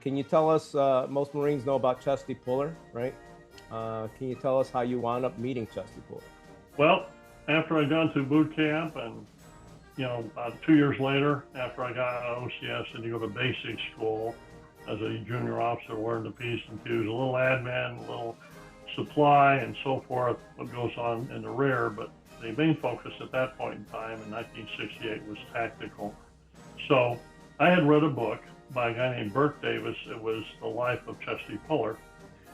Can you tell us, most Marines know about Chesty Puller, right? Can you tell us how you wound up meeting Chesty Puller? Well, after I'd gone through boot camp and, about 2 years later, after I got out of OCS and you go to basic school as a junior officer, learn the P's and Q's, a little admin, a little supply and so forth, what goes on in the rear. But the main focus at that point in time in 1968 was tactical. So I had read a book by a guy named Bert Davis. It was The Life of Chesty Puller.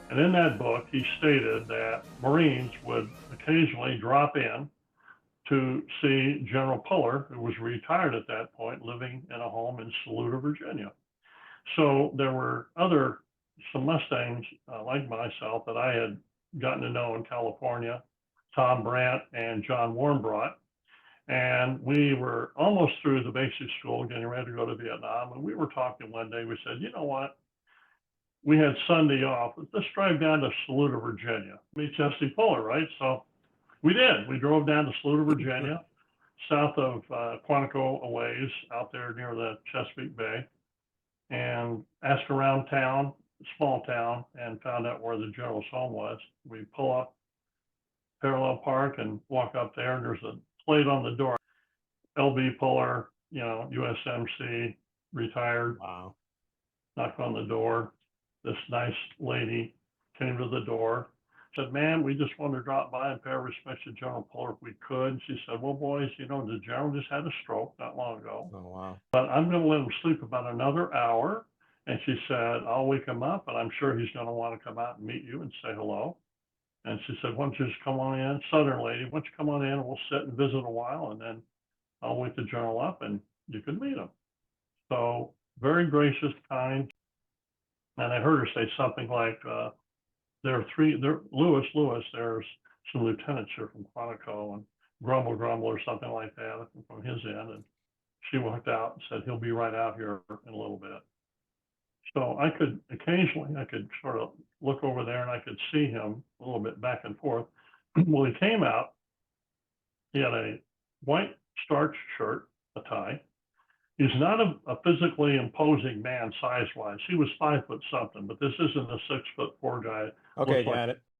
And in that book, he stated that Marines would occasionally drop in to see General Puller, who was retired at that point, living in a home in Lowder, Virginia. So there were some Mustangs like myself that I had gotten to know in California, Tom Brandt and John Warmbrought. And we were almost through the basic school, getting ready to go to Vietnam. And we were talking one day, we said, you know what? We had Sunday off. Let's drive down to Lowder, Virginia. Meet Chesty Puller, right? So we did. We drove down to Lowder, Virginia, south of Quantico a ways, out there near the Chesapeake Bay, and asked around town, small town, and found out where the general's home was. We pull up parallel park and walk up there, and there's a plate on the door, LB Puller, USMC, retired. Wow. Knocked on the door. This nice lady came to the door, said, "Ma'am, we just wanted to drop by and pay our respects to General Puller if we could." She said, "Well, boys, the general just had a stroke not long ago. Oh, wow. But I'm going to let him sleep about another hour." And she said, "I'll wake him up, and I'm sure he's going to want to come out and meet you and say hello." And she said, "Why don't you just come on in, Southern lady, why don't you come on in and we'll sit and visit a while, and then I'll wake the general up and you can meet him." So very gracious, kind. And I heard her say something like, Lewis, there's some lieutenants here from Quantico, and Grumble or something like that from his end. And she walked out and said, "He'll be right out here in a little bit." So occasionally I could sort of look over there and I could see him a little bit back and forth. Well, he came out, he had a white starch shirt, a tie. He's not a physically imposing man size-wise. He was 5 foot something, but this isn't a 6'4" guy. Okay, Looks like got it.